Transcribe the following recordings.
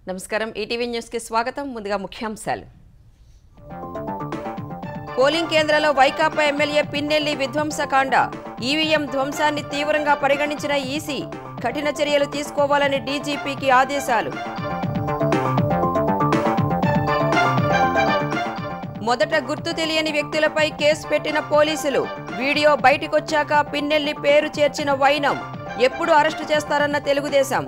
నమస్కారం ETV news కి స్వాగతం ముందుగా ముఖ్యాంశాలు పోలింగ్ కేంద్రాల్లో వైకాపా ఎమ్మెల్యే పిన్నెల్లి విధ్వంసకాండ ఈవీఎం ధ్వంసాన్ని తీవ్రంగా పరిగణించిన ఈసీ కఠిన చర్యలు తీసుకోవాలని డీజీపీకి ఆదేశాలు మొదట గుర్తు తెలియని వ్యక్తులపై కేసు పెట్టిన పోలీసులు వీడియో బయటికొచ్చాక పిన్నెల్లి పేరు చేర్చిన వైనం ఎప్పుడు అరెస్టు చేస్తారన్న తెలుగుదేశం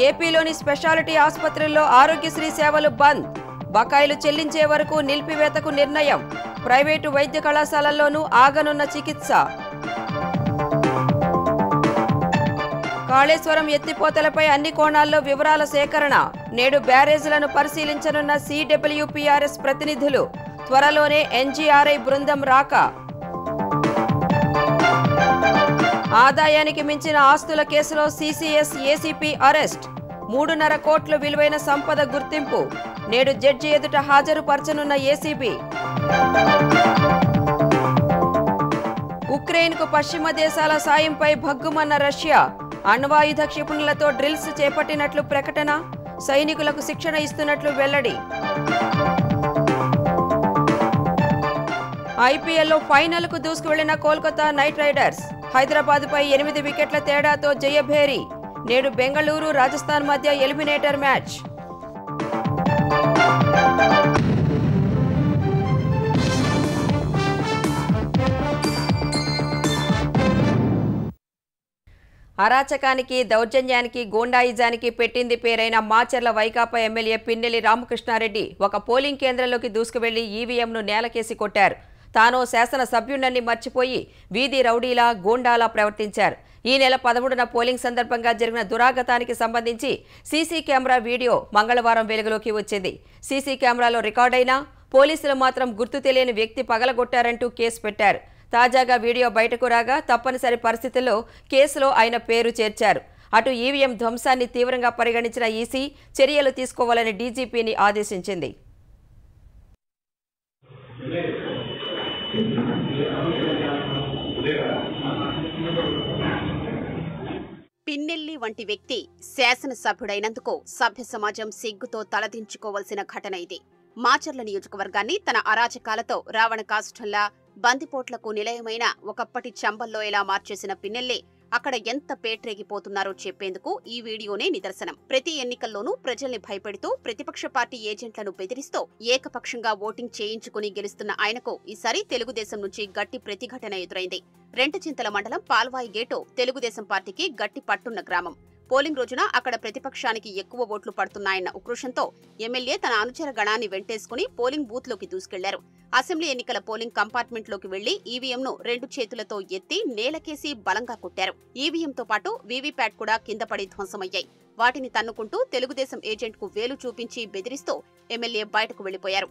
ఏపీలోని స్పెషాలిటీ ఆసుపత్రుల్లో ఆరోగ్యశ్రీ సేవలు బంద్ బకాయిలు చెల్లించే వరకు నిలిపివేతకు నిర్ణయం ప్రైవేటు వైద్య కళాశాలల్లోనూ ఆగనున్న చికిత్స కాళేశ్వరం ఎత్తిపోతలపై అన్ని కోణాల్లో వివరాల సేకరణ నేడు బ్యారేజీలను పరిశీలించనున్న సిడబ్ల్యూపీఆర్ఎస్ ప్రతినిధులు త్వరలోనే ఎన్జీఆర్ఐ బృందం రాక ఆదాయానికి మించిన ఆస్తుల కేసులో సీసీఎస్ ఏసీపీ అరెస్ట్ 3.5 కోట్ల విలువైన సంపద గుర్తింపు నేడు జడ్జి ఎదుట హాజరుపరచనున్న ఏసీబీ ఉక్రెయిన్కు పశ్చిమ దేశాల సాయంపై భగ్గుమన్న రష్యా అణ్వాయుధ క్షిపణులతో డ్రిల్స్ చేపట్టినట్లు ప్రకటన సైనికులకు శిక్షణ ఇస్తున్నట్లు వెల్లడి ఐపీఎల్లో ఫైనల్కు దూసుకువెళ్లిన కోల్కతా నైట్ రైడర్స్ హైదరాబాద్పై 8 వికెట్ల తేడాతో జయభేరి నేడు బెంగళూరు రాజస్థాన్ మధ్య ఎలిమినేటర్ మ్యాచ్ అరాచకానికి దౌర్జన్యానికి గూండాయిజానికి పెట్టింది పేరైన మాచర్ల వైకాపా ఎమ్మెల్యే పిన్నెల్లి రామకృష్ణారెడ్డి ఒక పోలింగ్ కేంద్రంలోకి దూసుకువెళ్లి ఈవీఎంను నేలకేసి కొట్టారు తాను శాసన సభ్యుణ్ణి మర్చిపోయి వీధి రౌడీలా గూండాలా ప్రవర్తించారు ఈ నెల 13న పోలింగ్ సందర్భంగా జరిగిన దురాగతానికి సంబంధించి సీసీ కెమెరా వీడియో మంగళవారం వెలుగులోకి వచ్చింది సీసీ కెమెరాలో రికార్డైనా పోలీసులు మాత్రం గుర్తు తెలియని వ్యక్తి పగలగొట్టారంటూ కేసు పెట్టారు తాజాగా వీడియో బయటకు రాగా తప్పనిసరి పరిస్థితుల్లో కేసులో ఆయన పేరు చేర్చారు అటు ఈవీఎం ధ్వంసాన్ని తీవ్రంగా పరిగణించిన ఈసీ చర్యలు తీసుకోవాలని డీజీపీని ఆదేశించింది పిన్నెల్లి వంటి వ్యక్తి శాసనసభ్యుడైనందుకు సభ్య సమాజం సిగ్గుతో తలదించుకోవాల్సిన ఘటన ఇది మాచర్ల నియోజకవర్గాన్ని తన అరాచకాలతో రావణ కాష్టంలా బందిపోట్లకు నిలయమైన ఒకప్పటి చంబల్లో ఎలా మార్చేసిన పిన్నెల్లి అక్కడ ఎంత పేట్రేగిపోతున్నారో చెప్పేందుకు ఈ వీడియోనే నిదర్శనం ప్రతి ఎన్నికల్లోనూ ప్రజల్ని భయపెడుతూ ప్రతిపక్ష పార్టీ ఏజెంట్లను బెదిరిస్తూ ఏకపక్షంగా ఓటింగ్ చేయించుకుని గెలుస్తున్న ఆయనకు ఈసారి తెలుగుదేశం నుంచి గట్టి ప్రతిఘటన ఎదురైంది రెంటచింతల మండలం పాల్వాయి గేటు తెలుగుదేశం పార్టీకి గట్టి పట్టున్న గ్రామం పోలింగ్ రోజున అక్కడ ప్రతిపక్షానికి ఎక్కువ ఓట్లు పడుతున్నాయన్న ఉక్రోషంతో ఎమ్మెల్యే తన అనుచర గణాన్ని వెంటేసుకుని పోలింగ్ బూత్లోకి దూసుకెళ్లారు అసెంబ్లీ ఎన్నికల పోలింగ్ కంపార్ట్మెంట్లోకి వెళ్లి ఈవీఎంను 2 చేతులతో ఎత్తి నేలకేసి బలంగా కొట్టారు ఈవీఎంతో పాటు వీవీప్యాట్ కూడా కింద పడి ధ్వంసమయ్యాయి వాటిని తన్నుకుంటూ తెలుగుదేశం ఏజెంట్కు వేలు చూపించి బెదిరిస్తూ ఎమ్మెల్యే బయటకు వెళ్లిపోయారు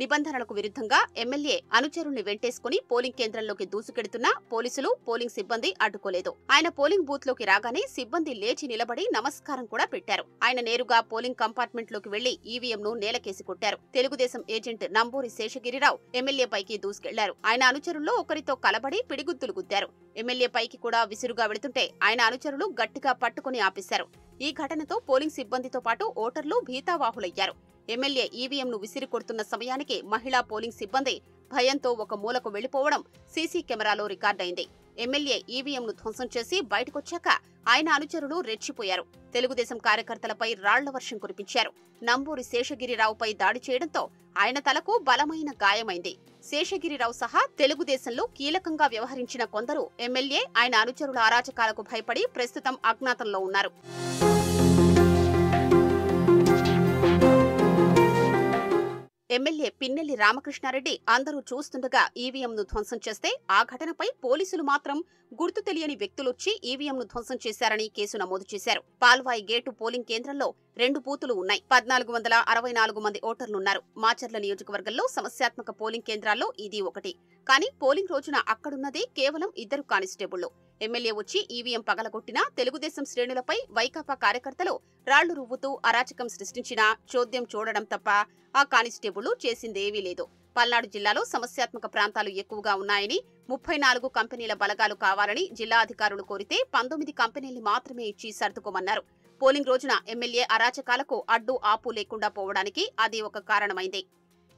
నిబంధనలకు విరుద్ధంగా ఎమ్మెల్యే అనుచరుణ్ణి వెంటేసుకుని పోలింగ్ కేంద్రంలోకి దూసుకెడుతున్నా పోలీసులు పోలింగ్ సిబ్బంది అడ్డుకోలేదు ఆయన పోలింగ్ బూత్ లోకి రాగానే సిబ్బంది లేచి నిలబడి నమస్కారం కూడా పెట్టారు ఆయన నేరుగా పోలింగ్ కంపార్ట్మెంట్ లోకి వెళ్లి ఈవీఎంను నేలకేసి కొట్టారు తెలుగుదేశం ఏజెంట్ నంబూరి శేషగిరిరావు ఎమ్మెల్యే పైకి దూసుకెళ్లారు ఆయన అనుచరుల్లో ఒకరితో కలబడి పిడిగుద్దులు గుద్దారు ఎమ్మెల్యే పైకి కూడా విసురుగా వెళుతుంటే ఆయన అనుచరులు గట్టిగా పట్టుకుని ఆపేశారు ఈ ఘటనతో పోలింగ్ సిబ్బందితో పాటు ఓటర్లు భీతావాహులయ్యారు ఎమ్మెల్యే ఈవీఎంను విసిరి కొడుతున్న సమయానికి మహిళా పోలింగ్ సిబ్బంది భయంతో ఒక మూలకు వెళ్లిపోవడం సీసీ కెమెరాలో రికార్డైంది ఎమ్మెల్యే ఈవీఎంను ధ్వంసం చేసి బయటకొచ్చాక ఆయన అనుచరులు రెచ్చిపోయారు తెలుగుదేశం కార్యకర్తలపై రాళ్ల వర్షం కురిపించారు నంబూరి శేషగిరిరావుపై దాడి చేయడంతో ఆయన తలకు బలమైన గాయమైంది శేషగిరిరావు సహా తెలుగుదేశంలో కీలకంగా వ్యవహరించిన కొందరు ఎమ్మెల్యే ఆయన అనుచరుల అరాచకాలకు భయపడి ప్రస్తుతం అజ్ఞాతంలో ఉన్నారు ఎమ్మెల్యే పిన్నెల్లి రామకృష్ణారెడ్డి అందరూ చూస్తుండగా ఈవీఎంను ధ్వంసం చేస్తే ఆ ఘటనపై పోలీసులు మాత్రం గుర్తు తెలియని వ్యక్తులొచ్చి ఈవీఎంను ధ్వంసం చేశారని కేసు నమోదు చేశారు పాల్వాయి గేటు పోలింగ్ కేంద్రంలో 2 బూతులు ఉన్నాయి 1464 మంది ఓటర్లున్నారు మాచర్ల నియోజకవర్గంలో సమస్యాత్మక పోలింగ్ కేంద్రాల్లో ఇది ఒకటి కానీ పోలింగ్ రోజున అక్కడున్నదే కేవలం 2 కానిస్టేబుళ్లు ఎమ్మెల్యే వచ్చి ఈవీఎం పగలగొట్టినా తెలుగుదేశం శ్రేణులపై వైకాపా కార్యకర్తలు రాళ్లు రువ్వుతూ అరాచకం సృష్టించినా చోద్యం చూడడం తప్ప ఆ కానిస్టేబుళ్లు చేసిందేవీ లేదు. పల్నాడు జిల్లాలో సమస్యాత్మక ప్రాంతాలు ఎక్కువగా ఉన్నాయని 34 కంపెనీల బలగాలు కావాలని జిల్లా అధికారులు కోరితే 19 కంపెనీల్ని మాత్రమే ఇచ్చి సర్దుకోమన్నారు. పోలింగ్ రోజున ఎమ్మెల్యే అరాచకాలకు అడ్డు ఆపు లేకుండా పోవడానికి అది ఒక కారణమైంది.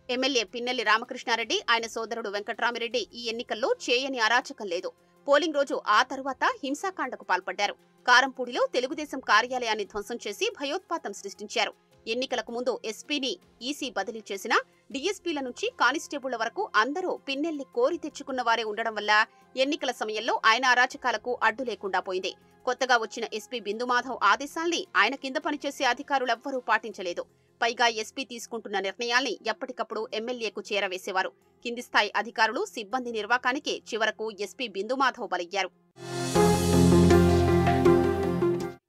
ఎమ్మెల్యే పిన్నెల్లి రామకృష్ణారెడ్డి, ఆయన సోదరుడు వెంకట్రామిరెడ్డి ఈ ఎన్నికల్లో చేయని అరాచకం లేదు. పోలింగ్ రోజు ఆ తరువాత హింసాకాండకు పాల్పడ్డారు. కారంపూడిలో తెలుగుదేశం కార్యాలయాన్ని ధ్వంసం చేసి భయోత్పాతం సృష్టించారు. ఎన్నికలకు ముందు ఎస్పీని ఈసీ బదిలీ చేసిన డీఎస్పీల నుంచి కానిస్టేబుళ్ల వరకు అందరూ పిన్నెల్లి కోరి తెచ్చుకున్న వారే ఉండడం వల్ల ఎన్నికల సమయంలో ఆయన అరాచకాలకు అడ్డు లేకుండా పోయింది. కొత్తగా వచ్చిన ఎస్పీ బిందుమాధవ్ ఆదేశాల్ని ఆయన కింద పనిచేసే అధికారులెవ్వరూ పాటించలేదు. పైగా ఎస్పీ తీసుకుంటున్న నిర్ణయాల్ని ఎప్పటికప్పుడు ఎమ్మెల్యేకు చేరవేసేవారు. కింది స్థాయి అధికారులు, సిబ్బంది నిర్వాకానికి చివరకు ఎస్పీ బిందుమాధవ్ బలయ్యారు.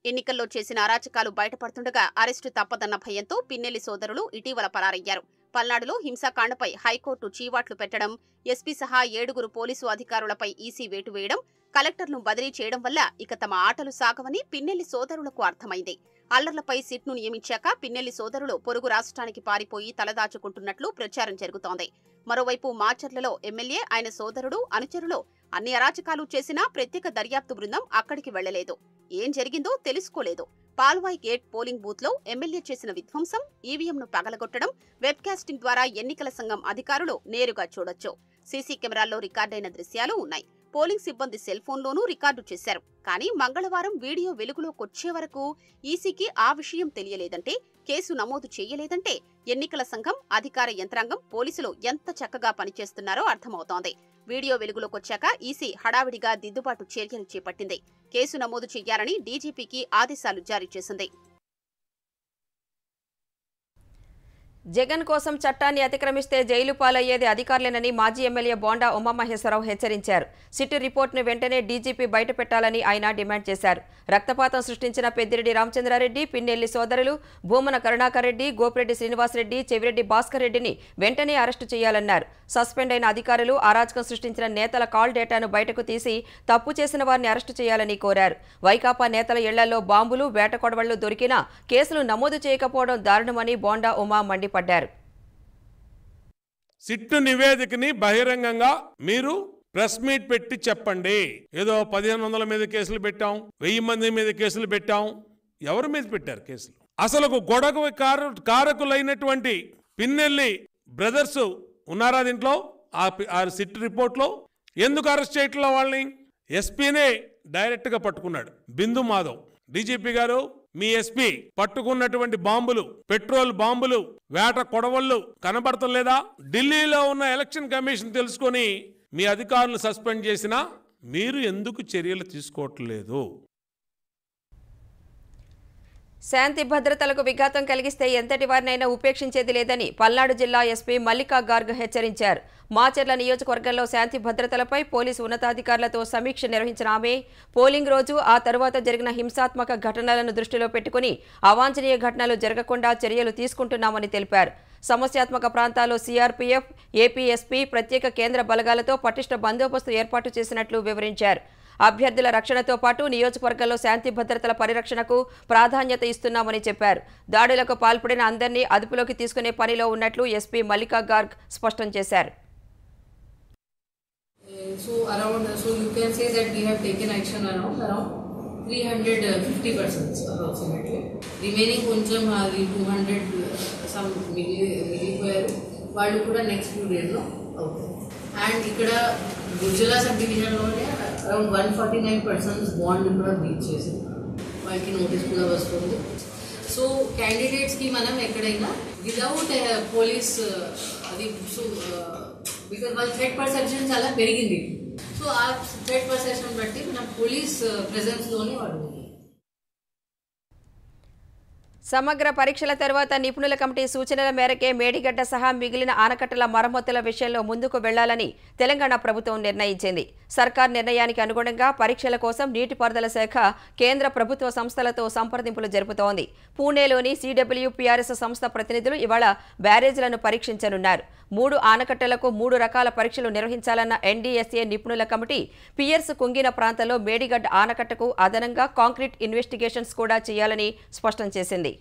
ఎన్నికల్లో చేసిన అరాచకాలు బయటపడుతుండగా అరెస్టు తప్పదన్న భయంతో పిన్నెల్లి సోదరులు ఇటీవల పరారయ్యారు. పల్నాడులో హింసాకాండపై హైకోర్టు చీవాట్లు పెట్టడం, ఎస్పీ సహా 7 పోలీసు అధికారులపై ఈసీ వేటు వేయడం, కలెక్టర్ను బదిలీ చేయడం వల్ల ఇక తమ ఆటలు సాగవని పిన్నెల్లి సోదరులకు అర్థమైంది. అల్లర్లపై సిట్ను నియమించాక పిన్నెల్లి సోదరులు పొరుగు రాష్ట్రానికి పారిపోయి తలదాచుకుంటున్నట్లు ప్రచారం జరుగుతోంది. మరోవైపు మాచర్లలో ఎమ్మెల్యే, ఆయన సోదరుడు, అనుచరులు అన్ని అరాచకాలు చేసినా ప్రత్యేక దర్యాప్తు బృందం అక్కడికి వెళ్లలేదు. ఏం జరిగిందో తెలుసుకోలేదు. పాల్వాయి గేట్ పోలింగ్ బూత్ లో ఎమ్మెల్యే చేసిన విధ్వంసం, ఈవీఎంను పగలగొట్టడం వెబ్కాస్టింగ్ ద్వారా ఎన్నికల సంఘం అధికారులు నేరుగా చూడొచ్చు. సీసీ కెమెరాల్లో రికార్డైన దృశ్యాలు ఉన్నాయి. పోలింగ్ సిబ్బంది సెల్ ఫోన్లోనూ రికార్డు చేశారు. కానీ మంగళవారం వీడియో వెలుగులోకొచ్చే వరకు ఈసీకి ఆ విషయం తెలియలేదంటే, కేసు నమోదు చేయలేదంటే ఎన్నికల సంఘం, అధికార యంత్రాంగం, పోలీసులు ఎంత చక్కగా పనిచేస్తున్నారో అర్థమవుతోంది. వీడియో వెలుగులోకొచ్చాక ఈసీ హడావిడిగా దిద్దుబాటు చర్యలు చేపట్టింది. కేసు నమోదు చేయాలని డీజీపీకి ఆదేశాలు జారీ చేసింది. జగన్ కోసం చట్టాన్ని అతిక్రమిస్తే జైలు పాలయ్యేది అధికారులేనని మాజీ ఎమ్మెల్యే బోండా ఉమామహేశ్వరరావు హెచ్చరించారు. సిట్ రిపోర్టును వెంటనే డీజీపీ బయటపెట్టాలని ఆయన డిమాండ్ చేశారు. రక్తపాతం సృష్టించిన పెద్దిరెడ్డి రామచంద్రారెడ్డి, పిన్నెల్లి సోదరులు భూమన కరుణాకర్ రెడ్డి, గోపిరెడ్డి శ్రీనివాసరెడ్డి, చెవిరెడ్డి భాస్కర్ రెడ్డిని వెంటనే అరెస్టు చేయాలన్నారు. సస్పెండ్ అయిన అధికారులు, అరాచకం సృష్టించిన నేతల కాల్ డేటాను బయటకు తీసి తప్పు చేసిన వారిని అరెస్టు చేయాలని కోరారు. వైకాపా నేతల ఇళ్లలో బాంబులు, వేట కొడవళ్లు దొరికినా కేసులు నమోదు చేయకపోవడం దారుణమని బోండా ఉమా మండిపడ్డారు. సిట్టు నివేదికని బహిరంగంగా మీరు ప్రెస్ మీట్ పెట్టి చెప్పండి. ఏదో 1500 మీద కేసులు పెట్టాం, 1000 మంది మీద కేసులు పెట్టాం. ఎవరి మీద పెట్టారు కేసులు? అసలు గొడవ కారకులైనటువంటి పిన్నెల్లి బ్రదర్స్ ఉన్నారా దీంట్లో? ఆ సిట్ రిపోర్ట్లో ఎందుకు అరెస్ట్ చేయట్లా వాళ్ళని? ఎస్పీనే డైరెక్ట్ గా పట్టుకున్నాడు బిందు మాధవ్. డీజీపీ గారు, మీ ఎస్పీ పట్టుకున్నటువంటి బాంబులు, పెట్రోల్ బాంబులు, వేట కొడవళ్లు కనబడటం లేదా? ఢిల్లీలో ఉన్న ఎలక్షన్ కమిషన్ తెలుసుకొని మీ అధికారులను సస్పెండ్ చేసినా మీరు ఎందుకు చర్యలు తీసుకోవట్లేదు? శాంతి భద్రతలకు విఘాతం కలిగిస్తే ఎంతటి వారినైనా ఉపేక్షించేది లేదని పల్నాడు జిల్లా ఎస్పీ మల్లికా గార్గ్ హెచ్చరించారు. మాచర్ల నియోజకవర్గంలో శాంతి భద్రతలపై పోలీసు ఉన్నతాధికారులతో సమీక్ష నిర్వహించిన ఆమె పోలింగ్ రోజు, ఆ తర్వాత జరిగిన హింసాత్మక ఘటనలను దృష్టిలో పెట్టుకుని అవాంఛనీయ ఘటనలు జరగకుండా చర్యలు తీసుకుంటున్నామని తెలిపారు. సమస్యాత్మక ప్రాంతాల్లో సీఆర్పీఎఫ్, ఏపీఎస్పీ ప్రత్యేక కేంద్ర బలగాలతో పటిష్ట బందోబస్తు ఏర్పాటు చేసినట్లు వివరించారు. అభ్యర్థుల రక్షణతో పాటు నియోజకవర్గంలో శాంతి భద్రతల పరిరక్షణకు ప్రాధాన్యత ఇస్తున్నామని చెప్పారు. దాడులకు పాల్పడిన అందరినీ అదుపులోకి తీసుకునే పనిలో ఉన్నట్లు ఎస్పీ మల్లికా గార్గ్ స్పష్టం చేశారు. So you can say that we have taken action around 350 persons approximately. Remaining కొంచెం అది 200 some మిగిలిపోయారు. వాళ్ళు కూడా నెక్స్ట్ 2 days లో అవుతారు. అండ్ ఇక్కడ గుజ్జల సబ్ డివిజన్లోనే అరౌండ్ 149 persons బాండ్ కూడా రీచ్ చేశారు. వాళ్ళకి నోటీస్ కూడా వస్తుంది. సో క్యాండిడేట్స్కి మనం ఎక్కడైనా విదౌట్ పోలీస్ అది బికాజ్ వాళ్ళ థ్రెట్ పర్సెప్షన్ చాలా పెరిగింది. సో ఆ థ్రెట్ పర్సెప్షన్ బట్టి మనం పోలీస్ ప్రెజెన్స్లోనే వాడు. సమగ్ర పరీక్షల తర్వాత నిపుణుల కమిటీ సూచనల మేరకే మేడిగడ్డ సహా మిగిలిన ఆనకట్టల మరమ్మతుల విషయంలో ముందుకు వెళ్లాలని తెలంగాణ ప్రభుత్వం నిర్ణయించింది. సర్కార్ నిర్ణయానికి అనుగుణంగా పరీక్షల కోసం నీటిపారుదల శాఖ కేంద్ర ప్రభుత్వ సంస్థలతో సంప్రదింపులు జరుపుతోంది. పూణేలోని CWPRS సంస్థ ప్రతినిధులు ఇవాళ బ్యారేజ్లను పరీక్షించనున్నారు. 3 ఆనకట్టలకు 3 రకాల పరీక్షలు నిర్వహించాలన్న NDSA నిపుణుల కమిటీ పియర్స్ కుంగిన ప్రాంతంలో మేడిగడ్డ ఆనకట్టకు అదనంగా కాంక్రీట్ ఇన్వెస్టిగేషన్స్ కూడా చేయాలని స్పష్టం చేసింది.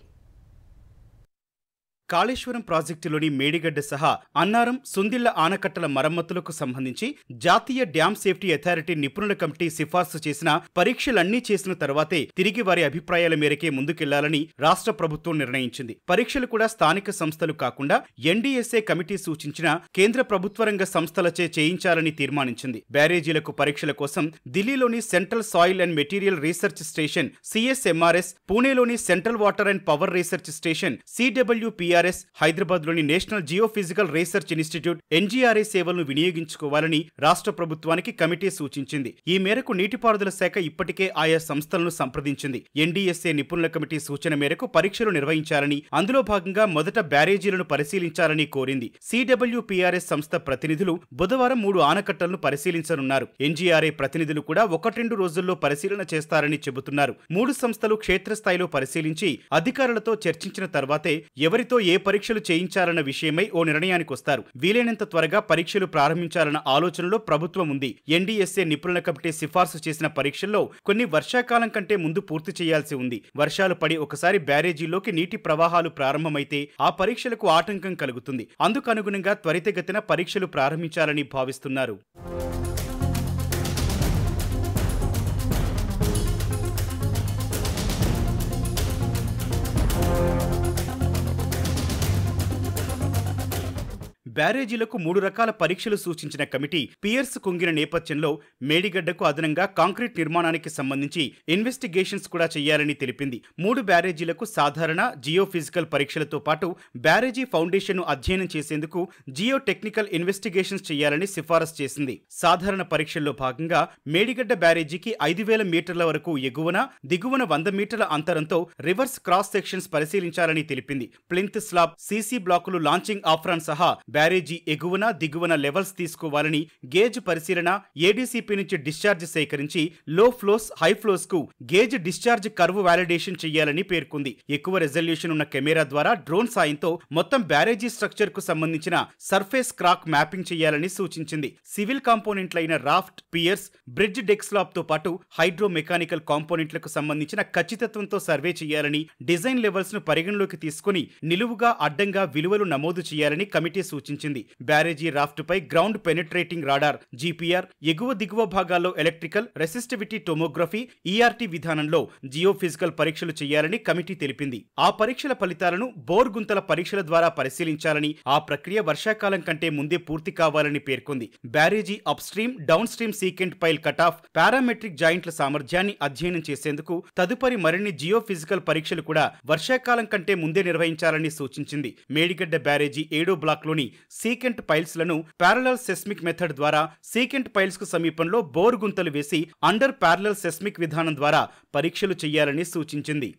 కాళేశ్వరం ప్రాజెక్టులోని మేడిగడ్డ సహా అన్నారం, సుందిళ్ల ఆనకట్టల మరమ్మతులకు సంబంధించి జాతీయ డ్యామ్ సేఫ్టీ అథారిటీ నిపుణుల కమిటీ సిఫార్సు చేసిన పరీక్షలన్నీ చేసిన తర్వాతే తిరిగి వారి అభిప్రాయాల మేరకే ముందుకెళ్లాలని రాష్ట్ర ప్రభుత్వం నిర్ణయించింది. పరీక్షలు కూడా స్థానిక సంస్థలు కాకుండా NDSA కమిటీ సూచించిన కేంద్ర ప్రభుత్వ రంగ సంస్థలచే చేయించాలని తీర్మానించింది. బ్యారేజీలకు పరీక్షల కోసం ఢిల్లీలోని central soil and material research station CSMRS, పూణేలోని central water and power research station CWPRS, హైదరాబాద్లోని national geophysical research institute NGRA సేవలను వినియోగించుకోవాలని రాష్ట్ర ప్రభుత్వానికి కమిటీ సూచించింది. ఈ మేరకు నీటిపారుదల శాఖ ఇప్పటికే ఆయా సంస్థలను సంప్రదించింది. NDSA నిపుణుల కమిటీ సూచన మేరకు పరీక్షలు నిర్వహించాలని, అందులో భాగంగా మొదట బ్యారేజీలను పరిశీలించాలని కోరింది. CWPRS సంస్థ ప్రతినిధులు బుధవారం 3 ఆనకట్టలను పరిశీలించనున్నారు. NGRA ప్రతినిధులు కూడా 1-2 రోజుల్లో పరిశీలన చేస్తారని చెబుతున్నారు. 3 సంస్థలు క్షేత్రస్థాయిలో పరిశీలించి అధికారులతో చర్చించిన తర్వాతే ఎవరితో ఏ పరీక్షలు చేయించాలన్న విషయమై ఓ నిర్ణయానికి వస్తారు. వీలైనంత త్వరగా పరీక్షలు ప్రారంభించాలన్న ఆలోచనలో ప్రభుత్వం ఉంది. NDSA నిపుణుల కమిటీ సిఫార్సు చేసిన పరీక్షల్లో కొన్ని వర్షాకాలం కంటే ముందు పూర్తి చేయాల్సి ఉంది. వర్షాలు పడి ఒకసారి బ్యారేజీలోకి నీటి ప్రవాహాలు ప్రారంభమైతే ఆ పరీక్షలకు ఆటంకం కలుగుతుంది. అందుకు అనుగుణంగా త్వరితగతిన పరీక్షలు ప్రారంభించాలని భావిస్తున్నారు. బ్యారేజీలకు 3 రకాల పరీక్షలు సూచించిన కమిటీ పియర్స్ కుంగిన నేపథ్యంలో మేడిగడ్డకు అదనంగా కాంక్రీట్ నిర్మాణానికి సంబంధించి ఇన్వెస్టిగేషన్స్ కూడా చేయాలని తెలిపింది. 3 బ్యారేజీలకు సాధారణ జియోఫిజికల్ పరీక్షలతో పాటు బ్యారేజీ ఫౌండేషన్ను అధ్యయనం చేసేందుకు జియో టెక్నికల్ ఇన్వెస్టిగేషన్స్ చేయాలని సిఫారసు చేసింది. సాధారణ పరీక్షల్లో భాగంగా మేడిగడ్డ బ్యారేజీకి 5,000 మీటర్ల వరకు ఎగువన, దిగువన 100 మీటర్ల అంతరంతో రివర్స్ క్రాస్ సెక్షన్స్ పరిశీలించాలని తెలిపింది. ప్లింత్ స్లాబ్, CC బ్లాకులు, లాంచింగ్ ఆఫ్రాన్ సహా బ్యారేజీ ఎగువన, దిగువన లెవెల్స్ తీసుకోవాలని, గేజ్ పరిశీలన, ADCP నుంచి డిశ్చార్జ్ సేకరించి లో ఫ్లోస్, హై ఫ్లోస్ కు గేజ్ డిశ్చార్జ్ కర్వ్ వాలిడేషన్ చేయాలని పేర్కొంది. ఎక్కువ రెజల్యూషన్ ఉన్న కెమెరా ద్వారా డ్రోన్ సాయంతో మొత్తం బ్యారేజీ స్ట్రక్చర్ కు సంబంధించిన సర్ఫేస్ క్రాక్ మ్యాపింగ్ చేయాలని సూచించింది. సివిల్ కాంపోనెంట్లైన raft, piers, bridge deck slab తో పాటు హైడ్రో మెకానికల్ కాంపోనెంట్లకు సంబంధించిన ఖచ్చితత్వంతో సర్వే చేయాలని, డిజైన్ లెవెల్స్ ను పరిగణలోకి తీసుకుని నిలువుగా, అడ్డంగా విలువలు నమోదు చేయాలని కమిటీ సూచించింది. బ్యారేజీ రాఫ్ట్ పై గ్రౌండ్ పెనిట్రేటింగ్ రాడార్ GPR, ఎగువ దిగువ భాగాల్లో ఎలక్ట్రికల్ రెసిస్టివిటీ టోమోగ్రఫీ ERT విధానంలో జియోఫిజికల్ పరీక్షలు చేయాలని కమిటీ తెలిపింది. ఆ పరీక్షల ఫలితాలను బోర్ గుంతల పరీక్షల ద్వారా పరిశీలించాలని, ఆ ప్రక్రియ వర్షాకాలం కంటే ముందే పూర్తి కావాలని పేర్కొంది. బ్యారేజీ upstream, downstream secant pile cutoff, parametric జాయింట్ల సామర్థ్యాన్ని అధ్యయనం చేసేందుకు తదుపరి మరిన్ని జియోఫిజికల్ పరీక్షలు కూడా వర్షాకాలం కంటే ముందే నిర్వహించాలని సూచించింది. మేడిగడ్డ బ్యారేజీ 7వ బ్లాక్ లోని సీకెంట్ పైల్స్ లను ప్యారలల్ సెస్మిక్ మెథడ్ ద్వారా సీకెంట్ పైల్స్ కు సమీపంలో బోర్ గుంతలు వేసి అండర్ ప్యారలల్ సెస్మిక్ విధానం ద్వారా పరీక్షలు చేయాలని సూచించింది.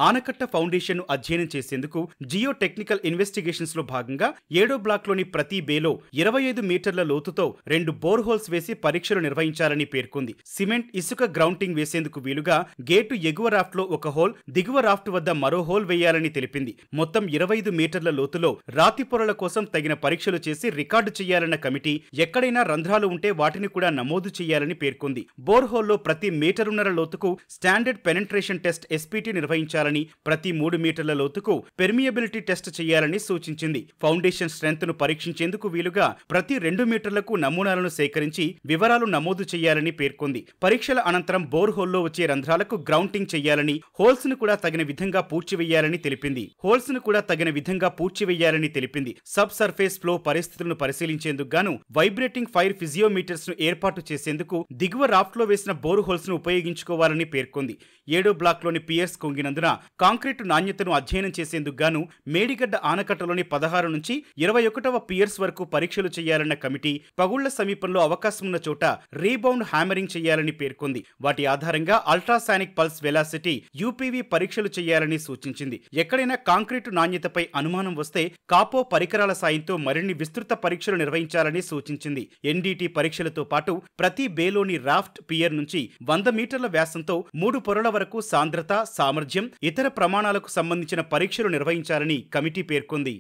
ఆనకట్ట ఫౌండేషన్ ను అధ్యయనం చేసేందుకు జియో టెక్నికల్ ఇన్వెస్టిగేషన్స్ లో భాగంగా 7వ బ్లాక్ లోని ప్రతి బేలో 25 మీటర్ల లోతుతో 2 బోర్ హోల్స్ వేసి పరీక్షలు నిర్వహించాలని పేర్కొంది. సిమెంట్, ఇసుక గ్రౌంటింగ్ వేసేందుకు వీలుగా గేటు ఎగువ రాఫ్ట్ లో ఒక హోల్, దిగువ రాఫ్ట్ వద్ద మరో హోల్ వేయాలని తెలిపింది. మొత్తం 25 మీటర్ల లోతులో రాతి పొరల కోసం తగిన పరీక్షలు చేసి రికార్డు చేయాలన్న కమిటీ ఎక్కడైనా రంధ్రాలు ఉంటే వాటిని కూడా నమోదు చేయాలని పేర్కొంది. బోర్ హోల్లో ప్రతి మీటరున్నర లోతుకు స్టాండర్డ్ పెనెట్రేషన్ టెస్ట్ SPT నిర్వహించాలని, ప్రతి 3 మీటర్ల లోతుకు పెర్మియబిలిటీ టెస్ట్ చేయాలని సూచించింది. ఫౌండేషన్ స్ట్రెంత్ ను పరీక్షించేందుకు వీలుగా ప్రతి 2 మీటర్లకు నమూనాలను సేకరించి వివరాలు నమోదు చేయాలని పేర్కొంది. పరీక్షల అనంతరం బోర్ హోల్లో వచ్చే రంధ్రాలకు గ్రౌంటింగ్ చేయాలని, హోల్స్ ను కూడా తగిన విధంగా పూడ్చివేయాలని తెలిపింది. సబ్ సర్ఫేస్ ఫ్లో పరిస్థితులను పరిశీలించేందుకు గాను వైబ్రేటింగ్ ఫైర్ ఫిజియోమీటర్స్ ను ఏర్పాటు చేసేందుకు దిగువ రాఫ్ట్ లో వేసిన బోర్ హోల్స్ ను ఉపయోగించుకోవాలని పేర్కొంది. 7వ బ్లాక్ లోని పియర్స్ కుంగినందున కాంక్రీటు నాణ్యతను అధ్యయనం చేసేందుకు గాను మేడిగడ్డ ఆనకట్టలోని 16 నుంచి 21వ పియర్స్ వరకు పరీక్షలు చేయాలన్న కమిటీ పగుళ్ల సమీపంలో అవకాశం ఉన్న చోట రీబౌండ్ హ్యామరింగ్ చేయాలని పేర్కొంది. వాటి ఆధారంగా అల్ట్రాసానిక్ పల్స్ వెలాసిటీ యూపీవీ పరీక్షలు చేయాలని సూచించింది. ఎక్కడైనా కాంక్రీటు నాణ్యతపై అనుమానం వస్తే కాపో పరికరాల సాయంతో మరిన్ని విస్తృత పరీక్షలు నిర్వహించాలని సూచించింది. ఎన్డీటీ పరీక్షలతో పాటు ప్రతి బేలోని రాఫ్ట్ పియర్ నుంచి 100 మీటర్ల వ్యాసంతో 3 పొరల వరకు సాంద్రత, సామర్థ్యం, ఇతర ప్రమాణాలకు సంబంధించిన పరీక్షలు నిర్వహించాలని కమిటీ పేర్కొంది.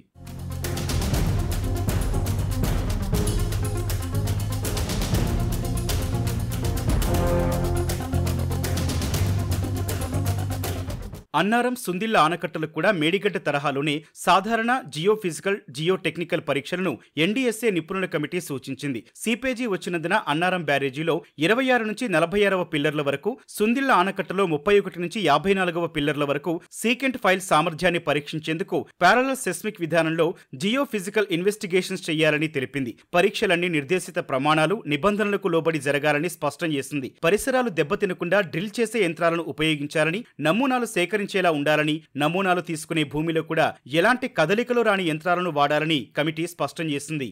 అన్నారం, సుందిళ్ల ఆనకట్టలకు కూడా మేడిగడ్డ తరహాలోనే సాధారణ జియోఫిజికల్, జియోటెక్నికల్ పరీక్షలను ఎన్డీఎస్ఏ నిపుణుల కమిటీ సూచించింది. సీపేజీ వచ్చినందున అన్నారం బ్యారేజీలో 26 నుంచి 46వ పిల్లర్ల వరకు, సుందిళ్ల ఆనకట్టలో 31 నుంచి 54వ పిల్లర్ల వరకు సీకెంట్ ఫైల్ సామర్థ్యాన్ని పరీక్షించేందుకు ప్యారలల్ సెస్మిక్ విధానంలో జియోఫిజికల్ ఇన్వెస్టిగేషన్స్ చేయాలని తెలిపింది. పరీక్షలన్నీ నిర్దేశిత ప్రమాణాలు, నిబంధనలకు లోబడి జరగాలని స్పష్టం చేసింది. పరిసరాలు దెబ్బతినకుండా డ్రిల్ చేసే యంత్రాలను ఉపయోగించాలని, నమూనాలు సేకరించేలా ఉండాలని, నమూనాలు తీసుకునే భూమిలో కూడా ఎలాంటి కదలికలు రాని యంత్రాలను వాడాలని కమిటీ స్పష్టం చేసింది.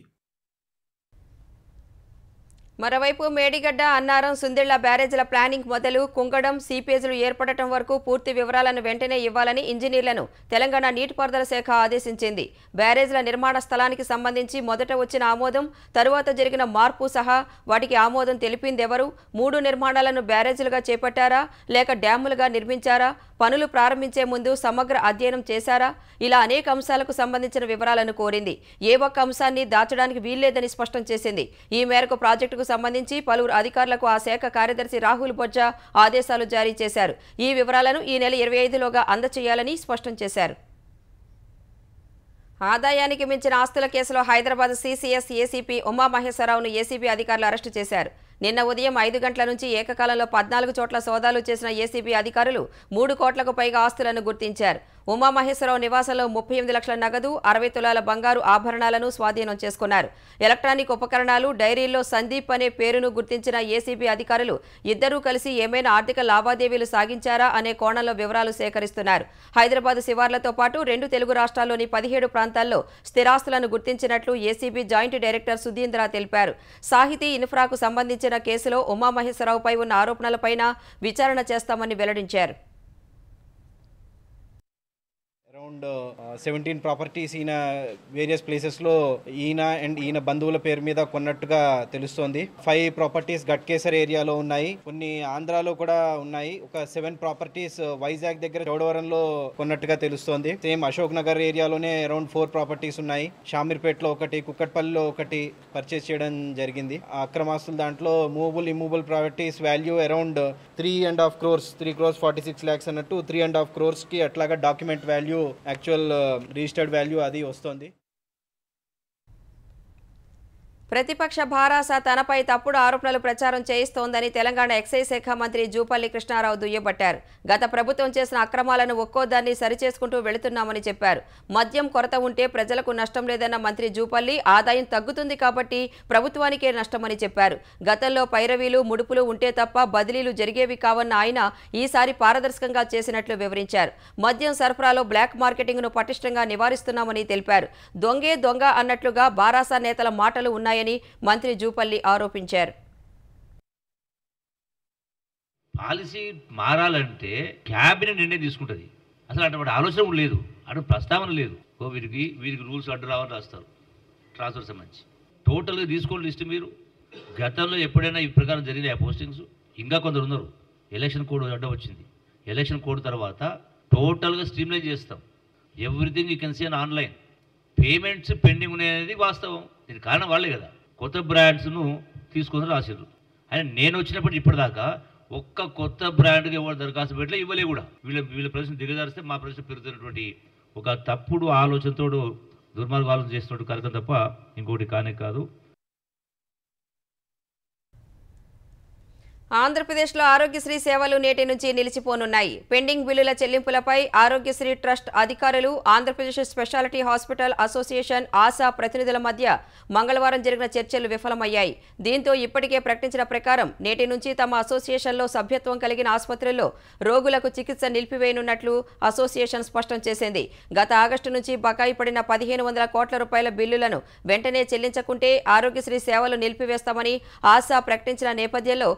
మరోవైపు మేడిగడ్డ, అన్నారం, సుందిళ్ల బ్యారేజీల ప్లానింగ్ మొదలు కుంగడం, సీపేజీలు ఏర్పడటం వరకు పూర్తి వివరాలను వెంటనే ఇవ్వాలని ఇంజనీర్లను తెలంగాణ నీటిపారుదల శాఖ ఆదేశించింది. బ్యారేజీల నిర్మాణ స్థలానికి సంబంధించి మొదట వచ్చిన ఆమోదం, తరువాత జరిగిన మార్పు సహా వాటికి ఆమోదం తెలిపిందెవరు, 3 నిర్మాణాలను బ్యారేజీలుగా చేపట్టారా లేక డ్యాములుగా నిర్మించారా, పనులు ప్రారంభించే ముందు సమగ్ర అధ్యయనం చేశారా, ఇలా అనేక అంశాలకు సంబంధించిన వివరాలను కోరింది. ఏ ఒక్క అంశాన్ని దాచడానికి వీల్లేదని స్పష్టం చేసింది. ఈ మేరకు ప్రాజెక్టుకు సంబంధించి పలువురు అధికారులకు ఆ శాఖ కార్యదర్శి రాహుల్ బొజ్జా ఆదేశాలు జారీ చేశారు. ఈ వివరాలను ఈ నెల 25లోగా అందజేయాలని స్పష్టం చేశారు. ఆదాయానికి మించిన ఆస్తుల కేసులో హైదరాబాద్ సీసీఎస్ ఏసీపీ ఉమామహేశ్వరరావును ఏసీబీ అధికారులు అరెస్టు చేశారు. నిన్న ఉదయం 5 గంటల నుంచి ఏకకాలంలో 14 చోట్ల సోదాలు చేసిన ఏసీబీ అధికారులు 3 కోట్లకు పైగా ఆస్తులను గుర్తించారు. ఉమామహేశ్వరరావు నివాసంలో 38 లక్షల నగదు, 60 తులాల బంగారు ఆభరణాలను స్వాధీనం చేసుకున్నారు. ఎలక్ట్రానిక్ ఉపకరణాలు, డైరీల్లో సందీప్ అనే పేరును గుర్తించిన ఏసీబీ అధికారులు ఇద్దరూ కలిసి ఏమైనా ఆర్థిక లావాదేవీలు సాగించారా అనే కోణంలో వివరాలు సేకరిస్తున్నారు. హైదరాబాద్ శివార్లతో పాటు 2 తెలుగు రాష్ట్రాల్లోని 17 ప్రాంతాల్లో స్థిరాస్తులను గుర్తించినట్లు ఏసీబీ జాయింట్ డైరెక్టర్ సుధీంద్ర తెలిపారు. సాహితీ ఇన్ఫ్రాకు సంబంధించిన కేసులో ఉమామహేశ్వరరావుపై ఉన్న ఆరోపణలపైన విచారణ చేస్తామని వెల్లడించారు. అరౌండ్ 17 ప్రాపర్టీస్ ఈయన వేరియస్ ప్లేసెస్లో ఈయన బంధువుల పేరు మీద కొన్నట్టుగా తెలుస్తోంది. 5 ప్రాపర్టీస్ గట్కేసర్ ఏరియాలో ఉన్నాయి, కొన్ని ఆంధ్రాలో కూడా ఉన్నాయి. ఒక 7 ప్రాపర్టీస్ వైజాగ్ దగ్గర చౌడవరంలో కొన్నట్టుగా తెలుస్తోంది. సేమ్ అశోక్ నగర్ ఏరియాలోనే అరౌండ్ 4 ప్రాపర్టీస్ ఉన్నాయి. షామీర్పేటలో ఒకటి, కుక్కట్పల్లిలో ఒకటి పర్చేస్ చేయడం జరిగింది. అక్రమాస్తులు దాంట్లో movable immovable properties value around 3.5 crores, 3 crores 46 lakhs అన్నట్టు 3.5 crores కి అట్లాగా document value, actual registered value అది వస్తుంది. ప్రతిపక్ష భారాస తనపై తప్పుడు ఆరోపణలు ప్రచారం చేయిస్తోందని తెలంగాణ ఎక్సైజ్ శాఖ మంత్రి జూపల్లి కృష్ణారావు దుయ్యబట్టారు. గత ప్రభుత్వం చేసిన అక్రమాలను ఒక్కోదాన్ని సరిచేసుకుంటూ వెళుతున్నామని చెప్పారు. మద్యం కొరత ఉంటే ప్రజలకు నష్టం లేదన్న మంత్రి జూపల్లి ఆదాయం తగ్గుతుంది కాబట్టి ప్రభుత్వానికే నష్టమని చెప్పారు. గతంలో పైరవీలు, ముడుపులు ఉంటే తప్ప బదిలీలు జరిగేవి కావన్న ఆయన ఈసారి పారదర్శకంగా చేసినట్లు వివరించారు. మద్యం సరఫరాలో బ్లాక్ మార్కెటింగ్ను పటిష్టంగా నివారిస్తున్నామని తెలిపారు. దొంగే దొంగ అన్నట్లుగా భారాస నేతల మాటలు ఉన్నాయని మంత్రి జూపల్లి ఆరోపించారు. పాలసీ మారాలంటే క్యాబినెట్ నిర్ణయం తీసుకుంటుంది. అసలు అటువంటి ఆలోచన కూడా లేదు, అటు ప్రస్తావన లేదు. వీరికి రూల్స్ అడ్డు రావని రాస్తారు. ట్రాన్స్ఫర్ సంబంధించి టోటల్గా తీసుకోండి లిస్ట్. మీరు గతంలో ఎప్పుడైనా ఈ ప్రకారం జరిగిన పోస్టింగ్స్ ఇంకా కొందరు ఉన్నారు. ఎలక్షన్ కోడ్ అడ్డం వచ్చింది. ఎలక్షన్ కోడ్ తర్వాత టోటల్గా స్ట్రీమ్లైన్ చేస్తాం. Everything you can see on online. Payments pending అనేది వాస్తవం. దీనికి కారణం వాళ్ళే కదా. కొత్త బ్రాండ్స్ను తీసుకొని రాసిర్రు. అని నేను వచ్చినప్పుడు ఇప్పటిదాకా ఒక్క కొత్త బ్రాండ్కి ఎవరు దరఖాస్తు పెట్టలే, ఇవ్వలే కూడా. వీళ్ళ ప్రశ్న దిగజారిస్తే మా ప్రశ్న పెరుగుతున్నటువంటి ఒక తప్పుడు ఆలోచనతో దుర్మార్గ ఆలోచన చేస్తున్నట్టు కార్యక్రమం తప్ప ఇంకోటి కానే కాదు. ఆంధ్రప్రదేశ్లో ఆరోగ్యశ్రీ సేవలు నేటి నుంచి నిలిచిపోనున్నాయి. పెండింగ్ బిల్లుల చెల్లింపులపై ఆరోగ్యశ్రీ ట్రస్ట్ అధికారులు, Andhra Pradesh speciality hospital association, ASHA ప్రతినిధుల మధ్య మంగళవారం జరిగిన చర్చలు విఫలమయ్యాయి. దీంతో ఇప్పటికే ప్రకటించిన ప్రకారం నేటి నుంచి తమ అసోసియేషన్లో సభ్యత్వం కలిగిన ఆసుపత్రుల్లో రోగులకు చికిత్స నిలిపివేయనున్నట్లు అసోసియేషన్ స్పష్టం చేసింది. గత ఆగస్టు నుంచి బకాయి పడిన 1500 కోట్ల రూపాయల బిల్లులను వెంటనే చెల్లించకుంటే ఆరోగ్యశ్రీ సేవలు నిలిపివేస్తామని ఆశా ప్రకటించిన నేపథ్యంలో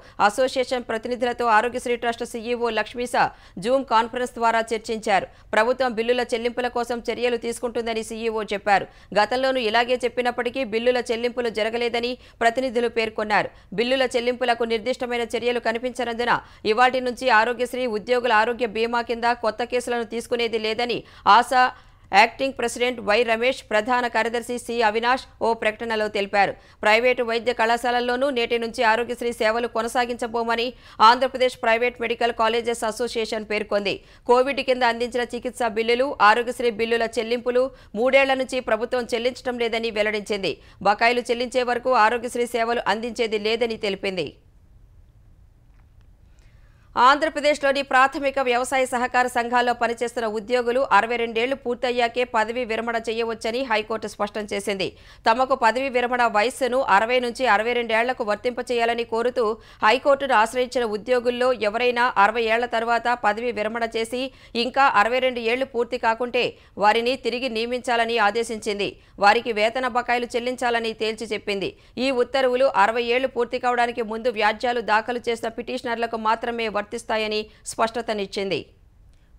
అసోసియేషన్ ప్రతినిధులతో Aarogyasri trust CEO Lakshmisha Zoom conference ద్వారా చర్చించారు. ప్రభుత్వం బిల్లుల చెల్లింపుల కోసం చర్యలు తీసుకుంటుందని సీఈఓ చెప్పారు. గతంలోనూ ఇలాగే చెప్పినప్పటికీ బిల్లుల చెల్లింపులు జరగలేదని ప్రతినిధులు పేర్కొన్నారు. బిల్లుల చెల్లింపులకు నిర్దిష్టమైన చర్యలు కనిపించనందున ఇవాటి నుంచి ఆరోగ్యశ్రీ ఉద్యోగుల ఆరోగ్య బీమా కింద కొత్త కేసులను తీసుకునేది లేదని Asha acting president Y Ramesh, ప్రధాన కార్యదర్శి సి అవినాష్ ఓ ప్రకటనలో తెలిపారు. ప్రైవేటు వైద్య కళాశాలల్లోనూ నేటి నుంచి ఆరోగ్యశ్రీ సేవలు కొనసాగించబోమని Andhra Pradesh private medical colleges association పేర్కొంది. కోవిడ్ కింద అందించిన చికిత్సా బిల్లులు, ఆరోగ్యశ్రీ బిల్లుల చెల్లింపులు 3 ఏళ్ల నుంచి ప్రభుత్వం చెల్లించడం లేదని వెల్లడించింది. బకాయిలు చెల్లించే వరకు ఆరోగ్యశ్రీ సేవలు అందించేది లేదని తెలిపింది. ఆంధ్రప్రదేశ్లోని ప్రాథమిక వ్యవసాయ సహకార సంఘాల్లో పనిచేస్తున్న ఉద్యోగులు 62 ఏళ్లు పూర్తయ్యాకే పదవీ విరమణ చేయవచ్చని హైకోర్టు స్పష్టం చేసింది. తమకు పదవీ విరమణ వయస్సును 60 నుంచి 62 ఏళ్లకు వర్తింపచేయాలని కోరుతూ హైకోర్టును ఆశ్రయించిన ఉద్యోగుల్లో ఎవరైనా 60 ఏళ్ల తర్వాత పదవీ విరమణ చేసి ఇంకా 62 ఏళ్లు పూర్తి కాకుంటే వారిని తిరిగి నియమించాలని ఆదేశించింది. వారికి వేతన బకాయిలు చెల్లించాలని తేల్చి చెప్పింది. ఈ ఉత్తర్వులు 60 ఏళ్లు పూర్తి కావడానికి ముందు వ్యాజ్యాలు దాఖలు చేసిన పిటిషనర్లకు మాత్రమే వర్తిస్తాయని స్పష్టతనిచ్చింది.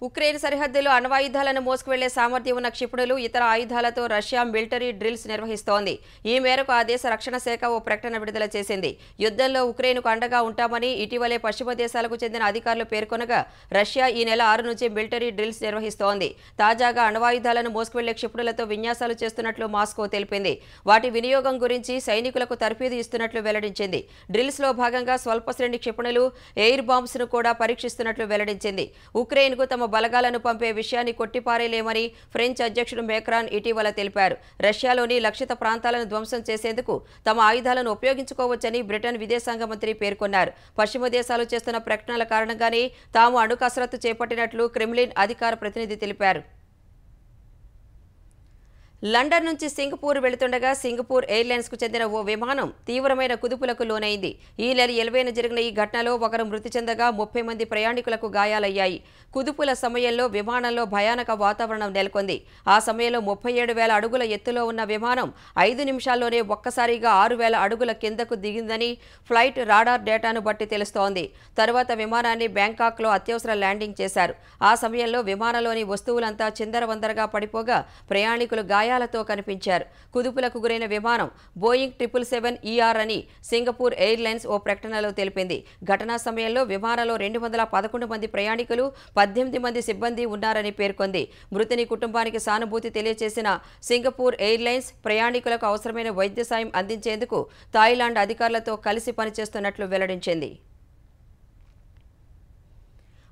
ఉక్రెయిన్ సరిహద్దులో అణ్వాయుధాలను మోసుకువెళ్లే సామర్థ్యం ఉన్న క్షిపణులు, ఇతర ఆయుధాలతో రష్యా మిలిటరీ డ్రిల్స్ నిర్వహిస్తోంది. ఈ మేరకు ఆ దేశ రక్షణ శాఖ ఓ ప్రకటన విడుదల చేసింది. యుద్ధంలో ఉక్రెయిన్కు అండగా ఉంటామని ఇటీవలే పశ్చిమ దేశాలకు చెందిన అధికారులు పేర్కొనగా రష్యా ఈ నెల 6 నుంచి మిలిటరీ డ్రిల్స్ నిర్వహిస్తోంది. తాజాగా అణ్వాయుధాలను మోసుకువెళ్లే క్షిపణులతో విన్యాసాలు చేస్తున్నట్లు మాస్కో తెలిపింది. వాటి వినియోగం గురించి సైనికులకు తర్ఫీదు ఇస్తున్నట్లు వెల్లడించింది. డ్రిల్స్లో భాగంగా స్వల్ప శ్రేణి క్షిపణులు, ఎయిర్ బాంబ్స్ ను కూడా పరీక్షిస్తున్నట్లు వెల్లడించింది. ఉక్రెయిన్కు తమ బలగాలను పంపే విషయాన్ని కొట్టిపారేలేమని ఫ్రెంచ్ అధ్యక్షుడు మేక్రాన్ ఇటీవల తెలిపారు. రష్యాలోని లక్షిత ప్రాంతాలను ధ్వంసం చేసేందుకు తమ ఆయుధాలను ఉపయోగించుకోవచ్చని బ్రిటన్ విదేశాంగ మంత్రి పేర్కొన్నారు. పశ్చిమ దేశాలు చేస్తున్న ప్రకటనల కారణంగానే తాము అణు కసరత్తు చేపట్టినట్లు క్రెమ్లిన్ అధికార ప్రతినిధి తెలిపారు. లండన్ నుంచి సింగపూర్ వెళుతుండగా సింగపూర్ ఎయిర్లైన్స్కు చెందిన ఓ విమానం తీవ్రమైన కుదుపులకు లోనైంది. ఈ నెల 20న జరిగిన ఈ ఘటనలో ఒకరు మృతి చెందగా 30 మంది ప్రయాణికులకు గాయాలయ్యాయి. కుదుపుల సమయంలో విమానంలో భయానక వాతావరణం నెలకొంది. ఆ సమయంలో 37,000 అడుగుల ఎత్తులో ఉన్న విమానం 5 నిమిషాల్లోనే ఒక్కసారిగా 6,000 అడుగుల కిందకు దిగిందని ఫ్లైట్ రాడార్ డేటాను బట్టి తెలుస్తోంది. తరువాత విమానాన్ని బ్యాంకాక్లో అత్యవసర ల్యాండింగ్ చేశారు. ఆ సమయంలో విమానంలోని వస్తువులంతా చిందరవందరగా పడిపోగా ప్రయాణికులు గాయాలతో కనిపించారు. కుదుపులకు గురైన విమానం బోయింగ్ 777ER అని సింగపూర్ ఎయిర్లైన్స్ ఓ ప్రకటనలో తెలిపింది. ఘటనా సమయంలో విమానంలో 211 మంది ప్రయాణికులు, 18 మంది సిబ్బంది ఉన్నారని పేర్కొంది. మృతుని కుటుంబానికి సానుభూతి తెలియజేసిన సింగపూర్ ఎయిర్లైన్స్ ప్రయాణికులకు అవసరమైన వైద్య సాయం అందించేందుకు థాయిలాండ్ అధికారులతో కలిసి పనిచేస్తున్నట్లు వెల్లడించింది.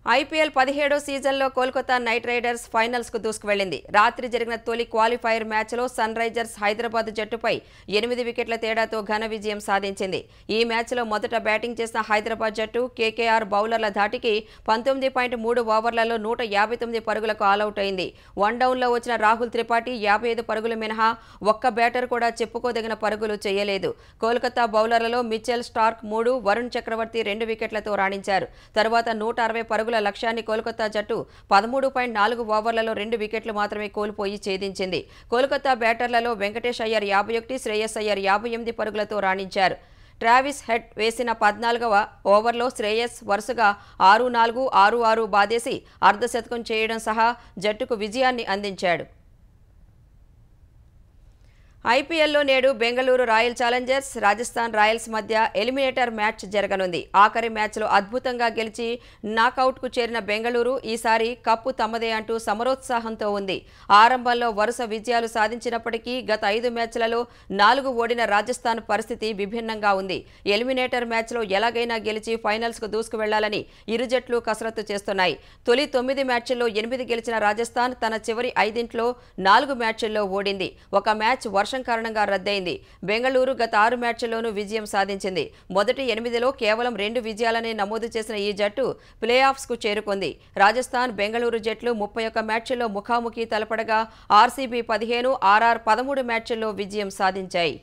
ఐపీఎల్ 17వ సీజన్లో కోల్కతా నైట్ రైడర్స్ ఫైనల్స్కు దూసుకువెళ్లింది. రాత్రి జరిగిన తొలి క్వాలిఫైయర్ మ్యాచ్లో సన్ రైజర్స్ హైదరాబాద్ జట్టుపై 8 వికెట్ల తేడాతో ఘన విజయం సాధించింది. ఈ మ్యాచ్లో మొదట బ్యాటింగ్ చేసిన హైదరాబాద్ జట్టు కేకేఆర్ బౌలర్ల ధాటికి 19.3 ఓవర్లలో 159 పరుగులకు ఆలౌట్ అయింది. 1 డౌన్లో వచ్చిన రాహుల్ త్రిపాఠి 55 పరుగులు మినహా ఒక్క బ్యాటర్ కూడా చెప్పుకోదగిన పరుగులు చేయలేదు. కోల్కతా బౌలర్లలో మిచెల్ స్టార్క్ 3, వరుణ్ చక్రవర్తి 2 వికెట్లతో రాణించారు. తర్వాత 160 పరుగుల లక్ష్యాన్ని కోల్కతా జట్టు 13.4 ఓవర్లలో 2 వికెట్లు మాత్రమే కోల్పోయి ఛేదించింది. కోల్కతా బ్యాటర్లలో వెంకటేష్ అయ్యర్ 51, శ్రేయస్ అయ్యర్ 58 పరుగులతో రాణించారు. ట్రావిస్ హెడ్ వేసిన 14వ ఓవర్లో శ్రేయస్ వరుసగా 6-4, 6-6 బాదేసి అర్ధశతకం చేయడం సహా జట్టుకు విజయాన్ని అందించాడు. ఐపీఎల్లో నేడు Bengaluru royal Challengers, Rajasthan Royals మధ్య ఎలిమినేటర్ మ్యాచ్ జరగనుంది. ఆఖరి మ్యాచ్లో అద్భుతంగా గెలిచి నాకౌట్కు చేరిన బెంగళూరు ఈసారి కప్పు తమదే అంటూ సమరోత్సాహంతో ఉంది. ఆరంభంలో వరుస విజయాలు సాధించినప్పటికీ గత 5 మ్యాచ్లలో 4 ఓడిన రాజస్థాన్ పరిస్థితి విభిన్నంగా ఉంది. ఎలిమినేటర్ మ్యాచ్లో ఎలాగైనా గెలిచి ఫైనల్స్కు దూసుకువెళ్లాలని ఇరు జట్లు కసరత్తు చేస్తున్నాయి. తొలి 9 మ్యాచ్ల్లో 8 గెలిచిన రాజస్థాన్ తన చివరి 5 4 మ్యాచ్ల్లో ఓడింది. ఒక మ్యాచ్ వర్షం కారణంగా రద్దయింది. బెంగళూరు గత 6 మ్యాచ్ల్లోనూ విజయం సాధించింది. మొదటి 8లో కేవలం 2 విజయాలనే నమోదు చేసిన ఈ జట్టు ప్లే ఆఫ్స్కు చేరుకుంది. రాజస్థాన్, బెంగళూరు జట్లు 31 మ్యాచ్ల్లో ముఖాముఖి తలపడగా ఆర్సీబీ 15, ఆర్ఆర్ 13 మ్యాచ్ల్లో విజయం సాధించాయి.